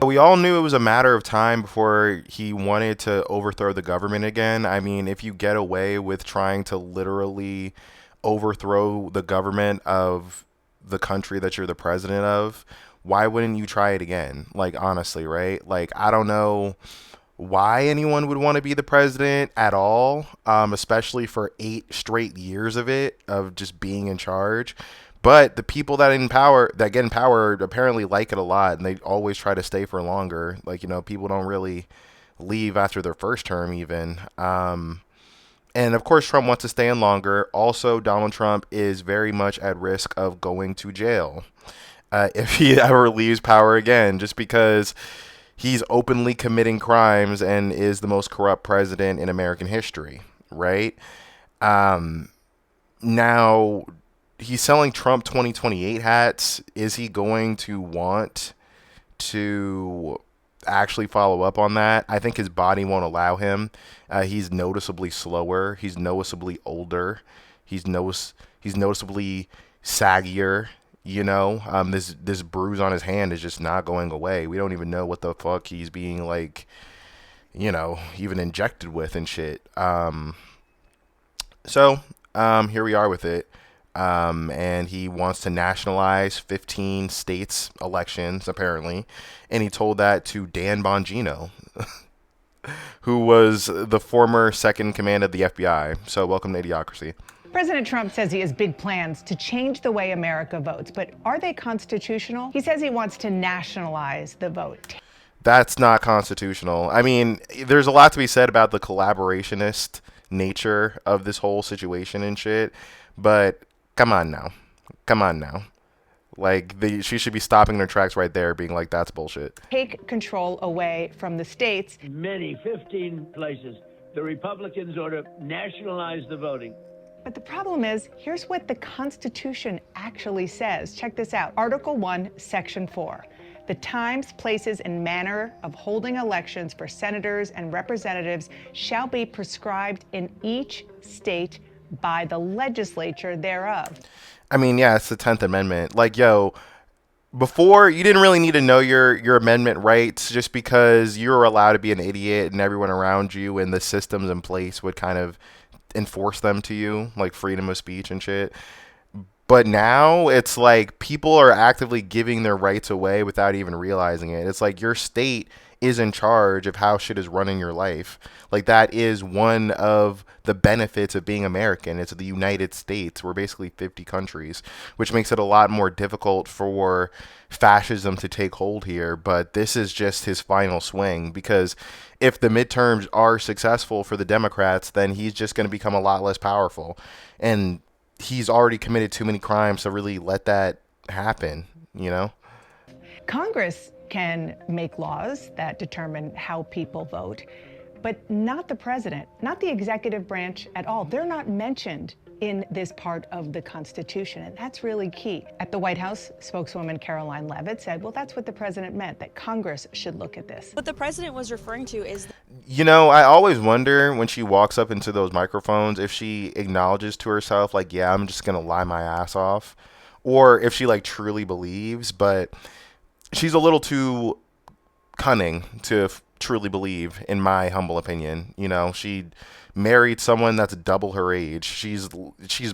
We all knew it was a matter of time before he wanted to overthrow the government again. I mean, if you get away with trying to literally overthrow the government of the country that you're the president of, why wouldn't you try it again? Like, honestly, right? Like, I don't know why anyone would want to be the president at all, especially for 8 straight years of it, of just being in charge. But the people that get in power apparently like it a lot, and they always try to stay for longer. Like, people don't really leave after their first term, even. And of course, Trump wants to stay in longer. Also, Donald Trump is very much at risk of going to jail if he ever leaves power again, just because he's openly committing crimes and is the most corrupt president in American history, right? Um, Now, he's selling Trump 2028 hats. Is he going to want to actually follow up on that? I think his body won't allow him. He's noticeably slower. He's noticeably older. He's noticeably saggier. This bruise on his hand is just not going away. We don't even know what the fuck he's being like, even injected with and shit. Here we are with it. And he wants to nationalize 15 states' elections, apparently. And he told that to Dan Bongino, who was the former second command of the FBI. So, welcome to Idiocracy. President Trump says he has big plans to change the way America votes, but are they constitutional? He says he wants to nationalize the vote. That's not constitutional. I mean, there's a lot to be said about the collaborationist nature of this whole situation and shit, but come on now. Come on now. Like, she should be stopping in her tracks right there, being like, that's bullshit. Take control away from the states. Many, 15 places, the Republicans ought to nationalize the voting. But the problem is, here's what the Constitution actually says. Check this out. Article 1, Section 4. The times, places, and manner of holding elections for senators and representatives shall be prescribed in each state by the legislature thereof. I mean, yeah, it's the 10th Amendment. Like, yo, before, you didn't really need to know your amendment rights, just because you were allowed to be an idiot and everyone around you and the systems in place would kind of enforce them to you, like freedom of speech and shit. But now it's like people are actively giving their rights away without even realizing it. It's like your state is in charge of how shit is running your life. Like, that is one of the benefits of being American. It's the United States. We're basically 50 countries, which makes it a lot more difficult for fascism to take hold here. But this is just his final swing, because if the midterms are successful for the Democrats, then he's just going to become a lot less powerful. And he's already committed too many crimes to really let that happen, Congress can make laws that determine how people vote, but not the president, not the executive branch at all. They're not mentioned in this part of the Constitution, and that's really key. At the White House, spokeswoman Caroline Leavitt said, well, that's what the president meant, that Congress should look at this. What the president was referring to is... I always wonder when she walks up into those microphones if she acknowledges to herself, like, yeah, I'm just going to lie my ass off, or if she, like, truly believes, but she's a little too cunning to truly believe, in my humble opinion. She married someone that's double her age. She's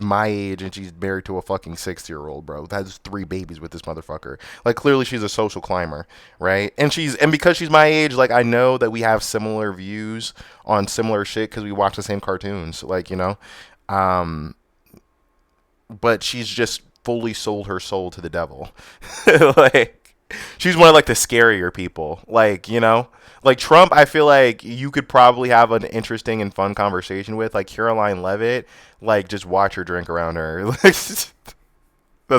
my age, and she's married to a fucking 60-year-old, bro. Has 3 babies with this motherfucker. Like, clearly she's a social climber, right? And because she's my age, like, I know that we have similar views on similar shit because we watch the same cartoons, like, but she's just fully sold her soul to the devil. Like, she's one of, like, the scarier people. Like, like Trump, I feel like you could probably have an interesting and fun conversation with. Like, Caroline Leavitt, like, just watch her drink around her. That's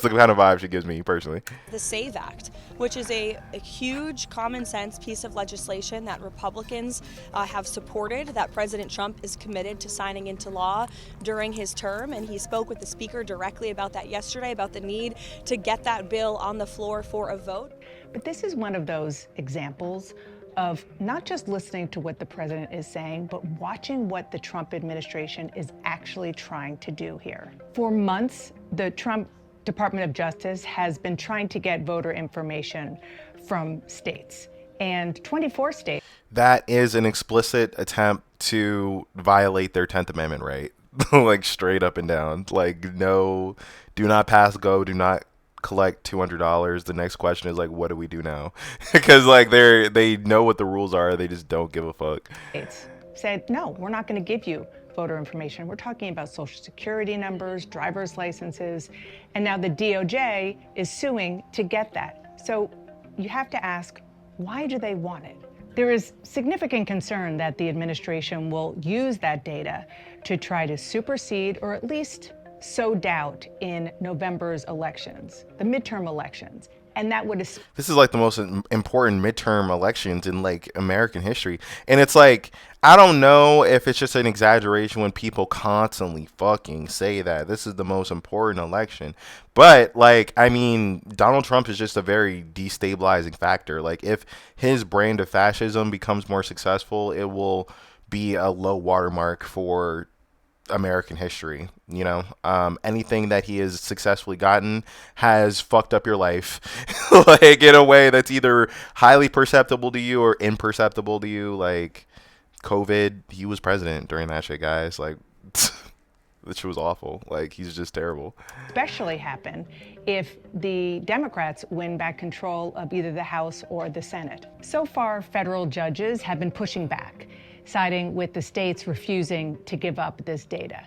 the kind of vibe she gives me, personally. The SAVE Act, which is a huge common sense piece of legislation that Republicans have supported, that President Trump is committed to signing into law during his term. And he spoke with the speaker directly about that yesterday, about the need to get that bill on the floor for a vote. But this is one of those examples of not just listening to what the president is saying, but watching what the Trump administration is actually trying to do here. For months, the Trump Department of Justice has been trying to get voter information from states. and 24 states. That is an explicit attempt to violate their 10th Amendment right. Like straight up and down. Like, no, do not pass go, do not collect $200. The next question is like, what do we do now? Because like they know what the rules are, they just don't give a fuck. States said, no, we're not going to give you voter information. We're talking about social security numbers, driver's licenses, and now the DOJ is suing to get that. So you have to ask, why do they want it? There is significant concern that the administration will use that data to try to supersede or at least sow doubt in November's elections, the midterm elections. And that would... This is like the most important midterm elections in like American history. And it's like, I don't know if it's just an exaggeration when people constantly fucking say that this is the most important election. But like, I mean, Donald Trump is just a very destabilizing factor. Like, if his brand of fascism becomes more successful, it will be a low watermark for American history. You know, anything that he has successfully gotten has fucked up your life, like in a way that's either highly perceptible to you or imperceptible to you. Like COVID, he was president during that shit, guys. Like that shit was awful. Like, he's just terrible. Especially happen if the Democrats win back control of either the House or the Senate. So far, federal judges have been pushing back, siding with the states refusing to give up this data.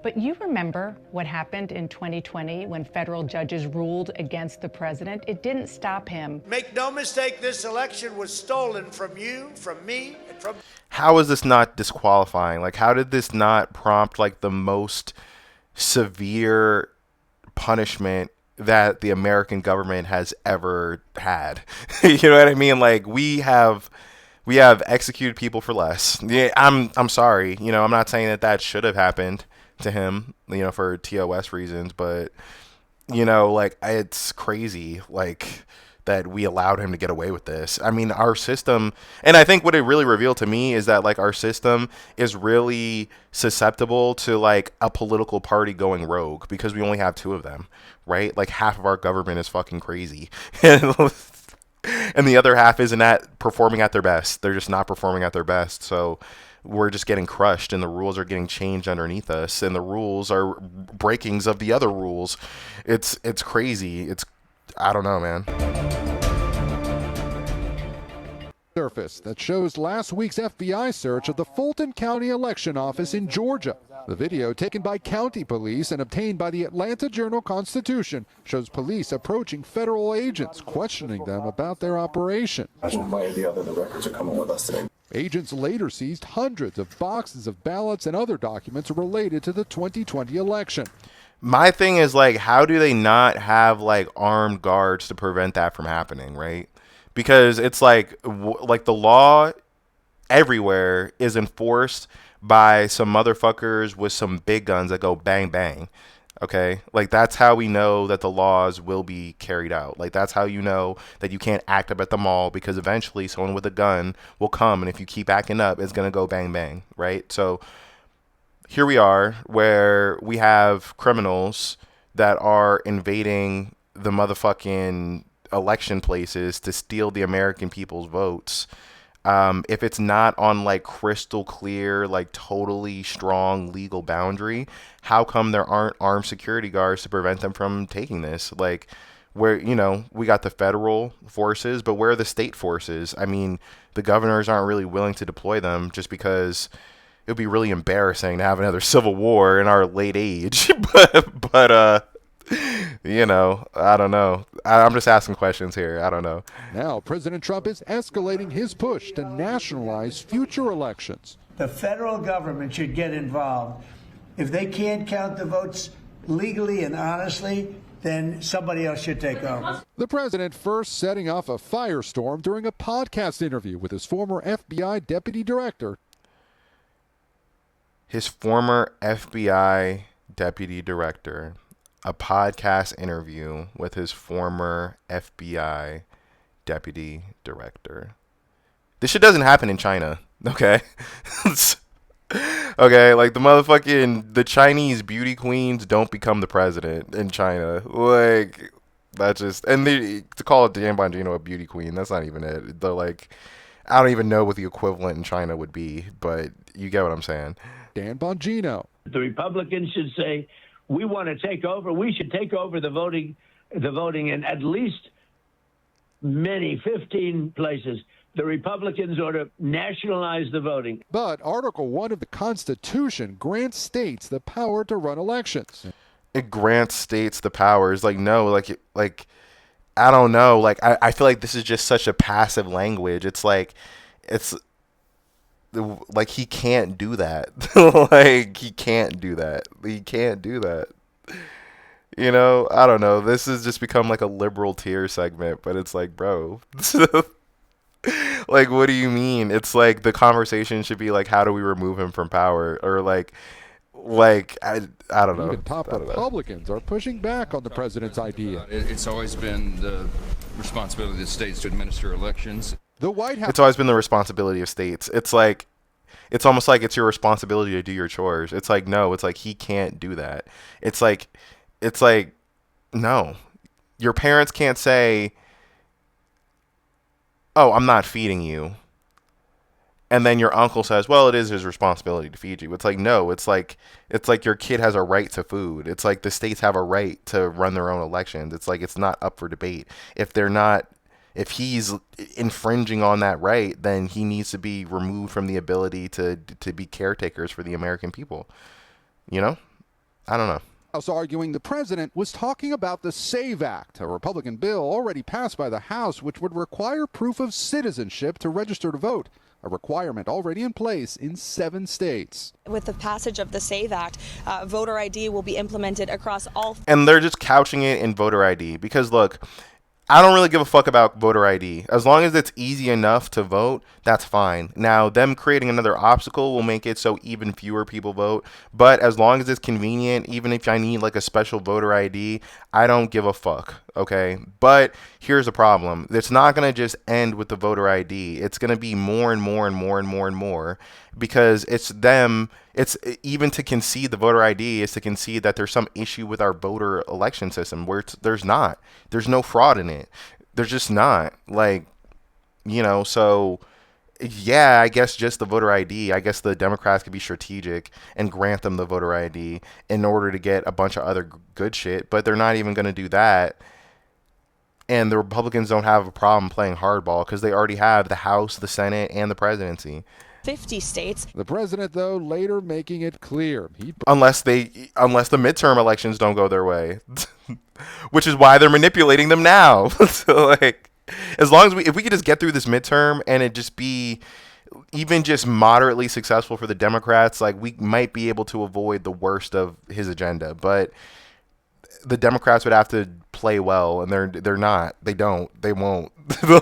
But you remember what happened in 2020 when federal judges ruled against the president? It didn't stop him. Make no mistake, this election was stolen from you, from me, and from... How is this not disqualifying? Like, how did this not prompt like the most severe punishment that the American government has ever had? You know what I mean? Like, we have executed people for less. Yeah, I'm sorry. You know, I'm not saying that should have happened to him, you know, for TOS reasons, but you know, like, it's crazy, like, that we allowed him to get away with this. I mean, our system, and I think what it really revealed to me is that like our system is really susceptible to like a political party going rogue because we only have two of them, right? Like, half of our government is fucking crazy. And the other half isn't performing at their best. They're just not performing at their best. So we're just getting crushed, and the rules are getting changed underneath us, and the rules are breakings of the other rules. It's crazy. I don't know, man. Surface that shows last week's FBI search of the Fulton County Election Office in Georgia. The video, taken by county police and obtained by the Atlanta Journal-Constitution, shows police approaching federal agents, questioning them about their operation. One way or the other, the records are coming with us today. Agents later seized hundreds of boxes of ballots and other documents related to the 2020 election. My thing is, like, how do they not have like armed guards to prevent that from happening, right? Because it's like the law everywhere is enforced by some motherfuckers with some big guns that go bang bang. Okay, like, that's how we know that the laws will be carried out. Like, that's how you know that you can't act up at the mall, because eventually someone with a gun will come, and if you keep acting up, it's gonna go bang bang, right? So here we are, where we have criminals that are invading the motherfucking election places to steal the American people's votes. If it's not on like crystal clear, like totally strong legal boundary, how come there aren't armed security guards to prevent them from taking this? Like, where, you know, we got the federal forces, but where are the state forces? I mean, the governors aren't really willing to deploy them just because it would be really embarrassing to have another civil war in our late age. but you know, I don't know. I'm just asking questions here. I don't know. Now, President Trump is escalating his push to nationalize future elections. The federal government should get involved. If they can't count the votes legally and honestly, then somebody else should take over. The president first setting off a firestorm during a podcast interview with his former FBI deputy director. His former FBI deputy director. A podcast interview with his former FBI deputy director. This shit doesn't happen in China, okay? Okay, like, the Chinese beauty queens don't become the president in China. Like, That just, and to call it Dan Bongino a beauty queen, that's not even it. They're like, I don't even know what the equivalent in China would be, but you get what I'm saying. Dan Bongino. The Republicans should say, we want to take over. We should take over the voting in at least 15 places. The Republicans ought to nationalize the voting. But Article 1 of the Constitution grants states the power to run elections. It grants states the powers. Like, no, like I don't know. Like, I feel like this is just such a passive language. It's like he can't do that. Like, he can't do that. He can't do that. You know, I don't know. This has just become like a liberal tier segment, but it's like, bro. Like, what do you mean? It's like the conversation should be like, how do we remove him from power? Or like I don't know. Even top Republicans are pushing back on the president's idea. It's always been the responsibility of the states to administer elections. The White House. It's always been the responsibility of states. It's like, it's almost like it's your responsibility to do your chores. It's like, no, it's like he can't do that. It's like, no. Your parents can't say, oh, I'm not feeding you. And then your uncle says, well, it is his responsibility to feed you. It's like, no, it's like your kid has a right to food. It's like the states have a right to run their own elections. It's like, it's not up for debate. If he's infringing on that right, then he needs to be removed from the ability to be caretakers for the American people. You know? I don't know. House arguing the president was talking about the SAVE Act, a Republican bill already passed by the House, which would require proof of citizenship to register to vote, a requirement already in place in 7 states. With the passage of the SAVE Act, voter ID will be implemented across all. And they're just couching it in voter ID because, look, I don't really give a fuck about voter ID. As long as it's easy enough to vote, that's fine. Now, them creating another obstacle will make it so even fewer people vote. But as long as it's convenient, even if I need like a special voter ID, I don't give a fuck. Okay? But here's the problem. It's not going to just end with the voter ID. It's going to be more and more and more and more and more because it's them. It's even to concede the voter ID is to concede that there's some issue with our voter election system where there's not. There's no fraud in it. There's just not. Like, you know, so yeah, I guess just the voter ID. I guess the Democrats could be strategic and grant them the voter ID in order to get a bunch of other good shit, but they're not even going to do that. And the Republicans don't have a problem playing hardball because they already have the House, the Senate, and the presidency. 50 states. The president, though, later making it clear. Unless the midterm elections don't go their way, which is why they're manipulating them now. So, like, as long as if we could just get through this midterm and it just be even just moderately successful for the Democrats, like, we might be able to avoid the worst of his agenda. But the Democrats would have to play well, and they're not. They don't. They won't.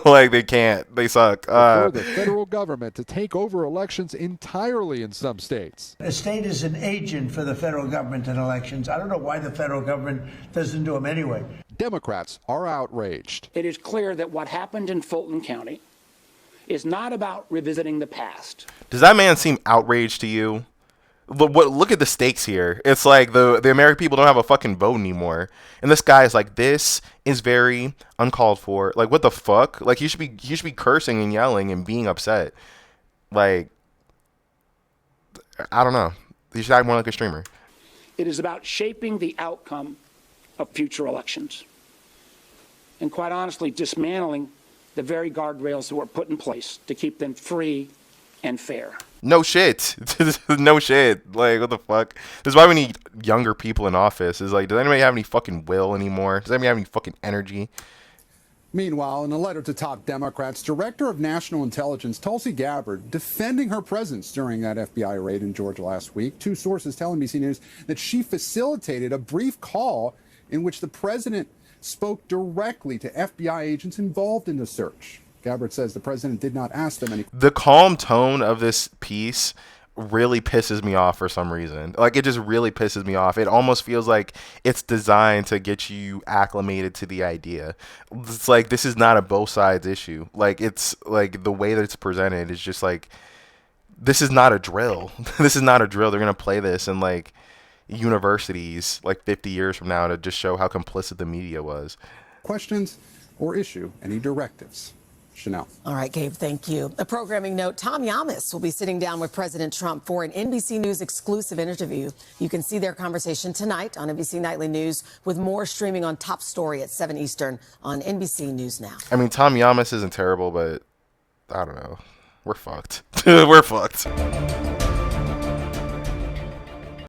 Like, they can't. They suck. For the federal government to take over elections entirely in some states. A state is an agent for the federal government in elections. I don't know why the federal government doesn't do them anyway. Democrats are outraged. It is clear that what happened in Fulton County is not about revisiting the past. Does that man seem outraged to you? Look at the stakes here. It's like the American people don't have a fucking vote anymore, and this guy is like, this is very uncalled for. Like, what the fuck? Like, he should be cursing and yelling and being upset. Like, I don't know. He should act more like a streamer. It is about shaping the outcome of future elections, and quite honestly, dismantling the very guardrails that were put in place to keep them free and fair. No shit. No shit. Like, what the fuck? This is why we need younger people in office. Is like, does anybody have any fucking will anymore? Does anybody have any fucking energy? Meanwhile, in a letter to top Democrats, Director of National Intelligence Tulsi Gabbard defending her presence during that FBI raid in Georgia last week. 2 sources tell NBC News that she facilitated a brief call in which the president spoke directly to FBI agents involved in the search. Gabbard says the president did not ask them any. The calm tone of this piece really pisses me off for some reason. Like, it just really pisses me off. It almost feels like it's designed to get you acclimated to the idea. It's like, this is not a both sides issue. Like, it's like the way that it's presented is just like, this is not a drill. This is not a drill. They're going to play this in like universities like 50 years from now to just show how complicit the media was. questions or issue any directives. Chanel. All right, Gabe, thank you. A programming note, Tom Yamas will be sitting down with President Trump for an NBC News exclusive interview. You can see their conversation tonight on NBC Nightly News, with more streaming on Top Story at 7 Eastern on NBC News Now. I mean, Tom Yamas isn't terrible, but I don't know. We're fucked. We're fucked.